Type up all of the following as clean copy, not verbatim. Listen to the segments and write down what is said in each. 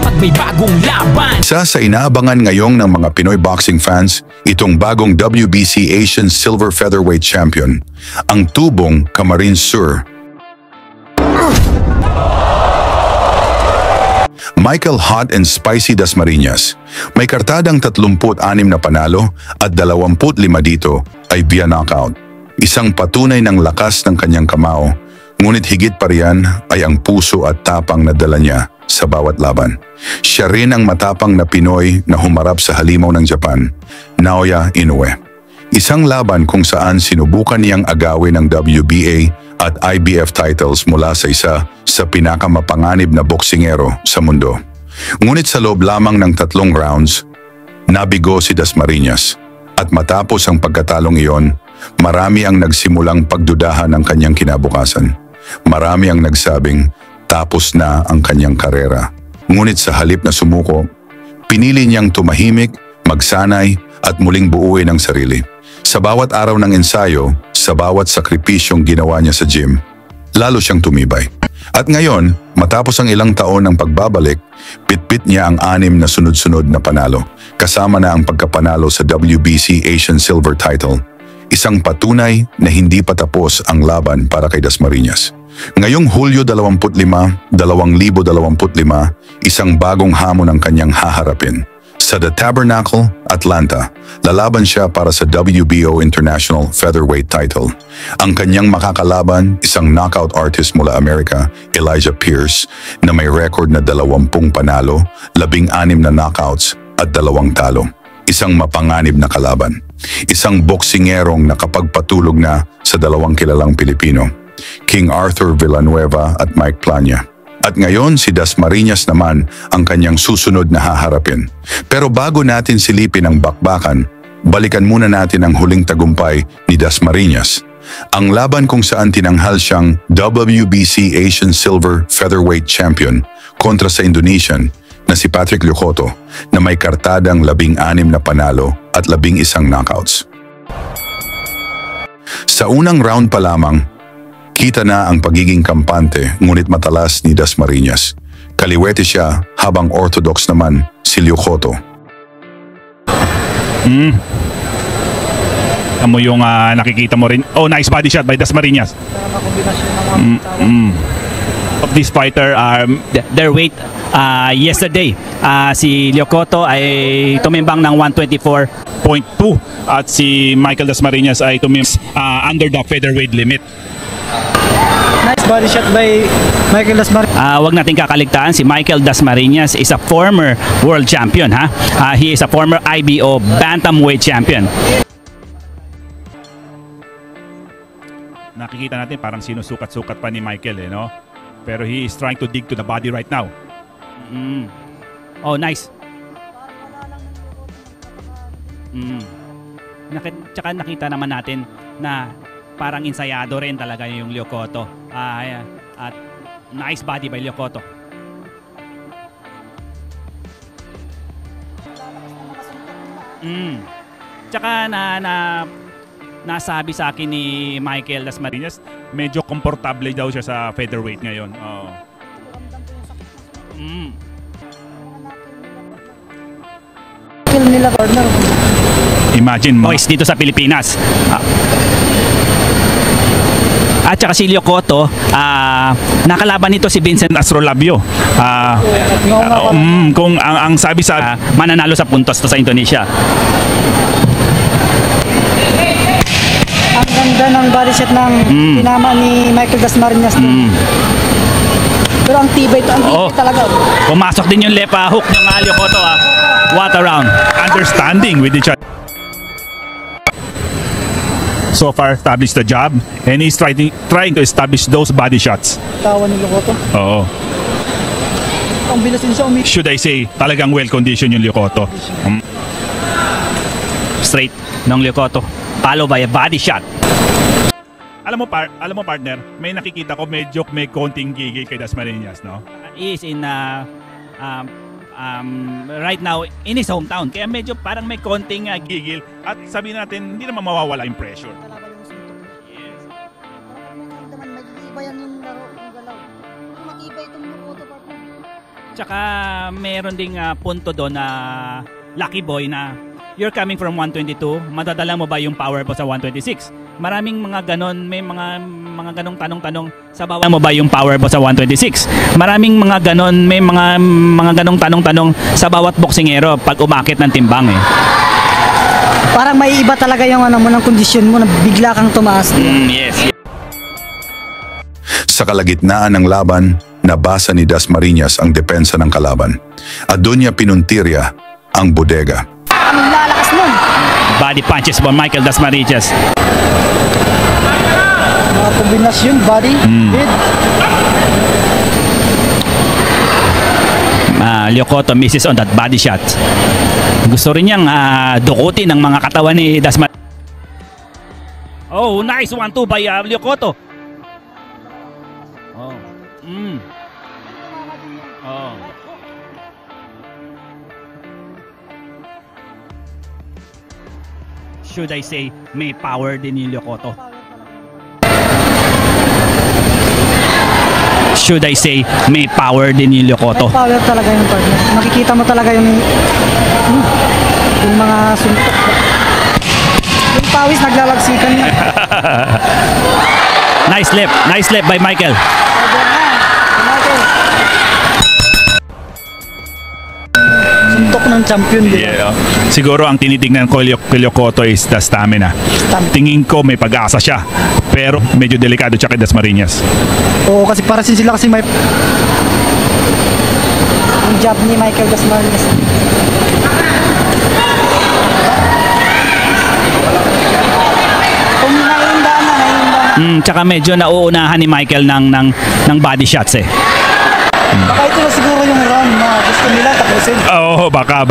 pag may bagong laban. Isa sa inaabangan ngayong ng mga Pinoy boxing fans, itong bagong WBC Asian Silver Featherweight Champion, ang tubong Camarines Sur. Michael Hot and Spicy Dasmariñas. May kartadang 36 na panalo at 25 dito ay via knockout. Isang patunay ng lakas ng kanyang kamao, ngunit higit pa riyan ay ang puso at tapang na dala niya sa bawat laban. Siya rin ang matapang na Pinoy na humarap sa halimaw ng Japan, Naoya Inoue. Isang laban kung saan sinubukan niyang agawin ang WBA at IBF titles mula sa isa sa pinakamapanganib na boksingero sa mundo. Ngunit sa loob lamang ng 3 rounds, nabigo si Dasmariñas. At matapos ang pagkatalong iyon, marami ang nagsimulang pagdudahan ng kanyang kinabukasan. Marami ang nagsabing tapos na ang kanyang karera. Ngunit sa halip na sumuko, pinili niyang tumahimik, magsanay at muling buuin ang sarili. Sa bawat araw ng ensayo, sa bawat sakripisyong ginawa niya sa gym, lalo siyang tumibay. At ngayon, matapos ang ilang taon ng pagbabalik, pitpit niya ang 6 na sunod-sunod na panalo, kasama na ang pagkapanalo sa WBC Asian Silver title. Isang patunay na hindi pa tapos ang laban para kay Dasmariñas. Ngayong Hulyo 25, 2025, isang bagong hamon ang kanyang haharapin. Sa The Tabernacle, Atlanta, lalaban siya para sa WBO International Featherweight title. Ang kanyang makakalaban, isang knockout artist mula Amerika, Elijah Pierce, na may record na 20 panalo, 16 na knockouts at 2 talo. Isang mapanganib na kalaban. Isang boksingerong nakapagpatulog na sa 2 kilalang Pilipino, King Arthur Villanueva at Mike Plania. At ngayon si Dasmariñas naman ang kanyang susunod na haharapin. Pero bago natin silipin ang bakbakan, balikan muna natin ang huling tagumpay ni Dasmariñas. Ang laban kung saan tinanghal siyang WBC Asian Silver Featherweight Champion kontra sa Indonesian na si Patrick Llyocoto na may kartadang 16 na panalo at 11 knockouts. Sa unang round pa lamang, kita na ang pagiging kampante ngunit matalas ni Dasmariñas. Kaliwete siya habang orthodox naman si Llyocoto. Amo yung nakikita mo rin. Oh, nice body shot by Dasmariñas. Of this fighter, Their weight yesterday, si Llyocoto ay tumimbang ng 124. 0.2 at si Michael Dasmariñas ay under the featherweight limit. Nice body shot by Michael Dasmariñas. Wag nating kakaligtaan, si Michael Dasmariñas is a former world champion. He is a former IBO bantamweight champion. Nakikita natin parang sinusukat-sukat pa ni Michael, no? Pero he is trying to dig to the body right now. Oh, nice. Tsaka nakita naman natin na parang ensayado rin talaga yung Llyocoto. At nice body by Llyocoto. Tsaka nasabi sa akin ni Michael Dasmariñas, Medyo komportable daw siya sa featherweight ngayon. Oh. Kill nila corner. Imagine mo. boys dito sa Pilipinas. At saka si Llyocoto, nakalaban nito si Vincent Astrolabio. Kung ang sabi sa mananalo sa puntos to sa Indonesia. Ang ganda ng body shot ng tinama ni Michael Dasmariñas. Pero ang tibay to, ang tibay talaga. Pumasok din yung lepa hook ng Llyocoto. What a round. understanding with each other. So far established the job and he's trying to establish those body shots. Tawa ni Llyocoto. Oo. Ang bilis din siya Should I say, talagang well-conditioned yung Llyocoto. Straight ng Llyocoto. Follow by a body shot. Alam mo partner, may nakikita ko medyo may konting gigil kay Dasmariñas, no? He is in right now in his hometown. Kaya medyo parang may konting Gigil at sabi natin hindi naman mawawala yung pressure. yes. Mag-iiba yan yung laro, yung galaw. Mag-iiba itong Llyocoto partner. Tsaka meron ding punto doon na Lucky Boy na you're coming from 122, madadala mo ba yung power mo sa 126? Maraming mga ganon, may mga ganong tanong-tanong sa bawat mo ba yung power mo sa 126? Maraming mga ganon, may mga ganong tanong-tanong sa bawat boksingero pag umakit ng timbang eh. Parang may iba talaga yung ano mo ng kondisyon mo na bigla kang tumaas. Yes. Sa kalagitnaan ng laban, nabasa ni Dasmariñas ang depensa ng kalaban at doon niya pinuntirya ang bodega. Ang lalakas nun. Body punches by Michael Dasmariñas. Mga kombinasyon, body, head. Lyocoto misses on that body shot. Gusto rin niyang dukutin ang mga katawan ni Dasmariñas. Oh, nice 1-2 by Lyocoto. Oh. Oh. Should I say, may power din ni Lyocoto. Should I say, may power din ni Lyocoto. May power talaga yung partner. Makikita mo talaga yung mga suntok. Yung pawis naglalagsikan niya. Nice left by Michael. Suntok ng champion din. Yeah. Siguro ang tinitingnan ko kay Lyocoto is the stamina. Tingin ko may pag-asa siya. Pero medyo delikado siya kay Dasmariñas. Oo, kasi para sila kasi may yung job ni Michael Dasmariñas. Kung naiindaan na. Tsaka medyo nauunahan ni Michael ng body shots eh. Baka ito na siguro yung round na gusto nila tapusin. Oo, baka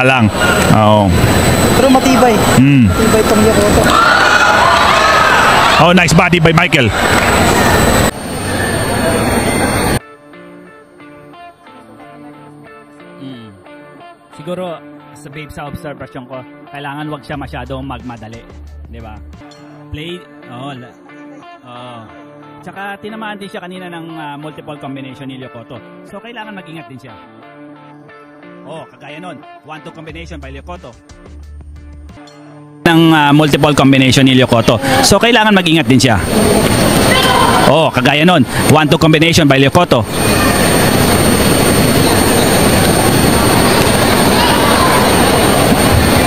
lang. Oo. Pero matibay. Matibay itong Lyocoto. Oh, nice body by Michael. Siguro sa observation ko, kailangan wag siya masyadong magmadali, 'di ba? Play Tsaka tinamaan din siya kanina ng multiple combination ni Lyocoto. So kailangan mag-ingat din siya. Oh, kagaya nun, 1-2 combination by Lyocoto. Ng multiple combination ni Lyocoto. So kailangan mag-ingat din siya. Oh, kagaya nun, 1-2 combination by Lyocoto.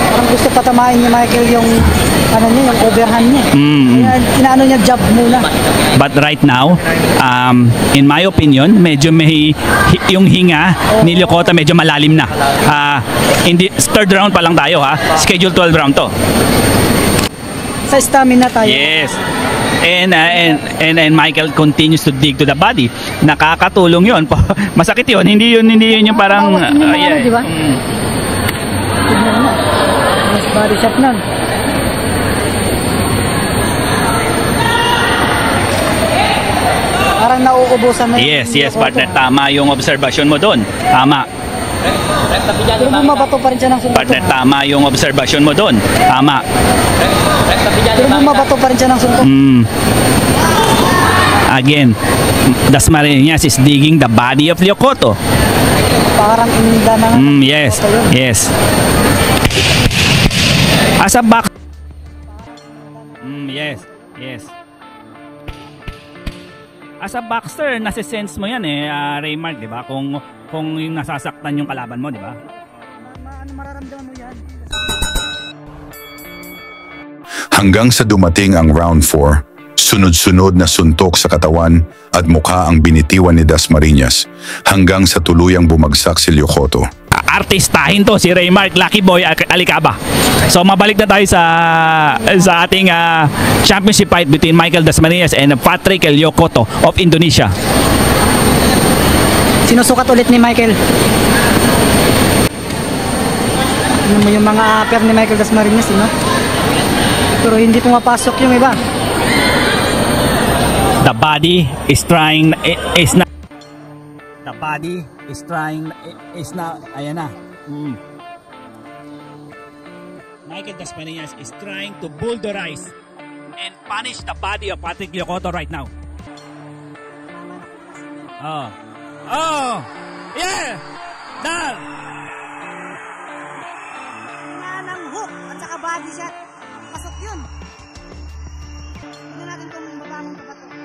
Parang gusto patamain ni Michael yung yung overhand niya. Kaya inaano niya jab muna. But right now, in my opinion, medyo may yung hinga ni Lyocoto medyo malalim na. Third round pa lang tayo ha. Schedule 12 round to. Sa stamina tayo. Yes. And Michael continues to dig to the body. Nakakatulong 'yon. Masakit 'yon. Hindi yun yung parang di ba? Mas body shot nun. Parang nauubusan na. Yes, partner. Tama yung observation mo doon. Tama. Pero bumabato pa rin siya ng suntok. Partner, tama yung observation mo doon. Tama. Pero bumabato pa rin siya ng suntok. Again, Dasmariñas is digging the body of Lyocoto. Parang inda na. Yes. As a back. Yes. As a boxer, nasi-sense mo yan Raymark, di ba? Kung yung nasasaktan yung kalaban mo, di ba? Mararamdaman mo yan. Hanggang sa dumating ang round 4, sunod-sunod na suntok sa katawan at mukha ang binitiwan ni Dasmariñas hanggang sa tuluyang bumagsak si Lyocoto. Artistahin to si Raymark, Lucky Boy Alicaba. So mabalik na tayo sa ating championship fight between Michael Dasmariñas and Patrick Lyocoto of Indonesia. Sinusukat ulit ni Michael. Ano mo yung mga upper ni Michael Dasmariñas, no? Pero hindi pumapasok yung iba. The body is trying, is not. The body is trying, is not, ayan na. Michael Dasmariñas is trying to boulderize and punish the body of Patrick Lyocoto right now. Yeah! Down! ng hook at saka body shot. Pasok yun. Tignan natin kung mabangon pa ba ito.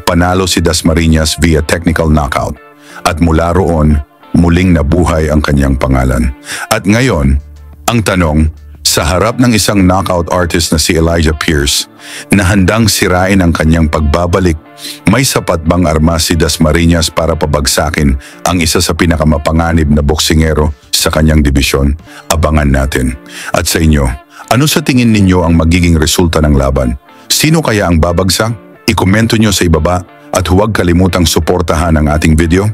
Panalo si Dasmariñas via technical knockout at mula roon, muling nabuhay ang kanyang pangalan. At ngayon, ang tanong, sa harap ng isang knockout artist na si Elijah Pierce na handang sirain ang kanyang pagbabalik, may sapat bang armas si Dasmariñas para pabagsakin ang isa sa pinakamapanganib na boksingero sa kanyang dibisyon? Abangan natin. At sa inyo, ano sa tingin ninyo ang magiging resulta ng laban? Sino kaya ang babagsak? I-komento nyo sa ibaba at huwag kalimutang suportahan ang ating video.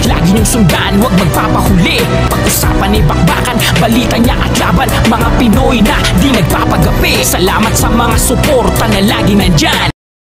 Lagi niyong sundan, huwag magpapahuli. Pag-usapan ni bakbakan, balita niya at laban. Mga Pinoy na di nagpapagapi. Salamat sa mga suporta na lagi nandyan.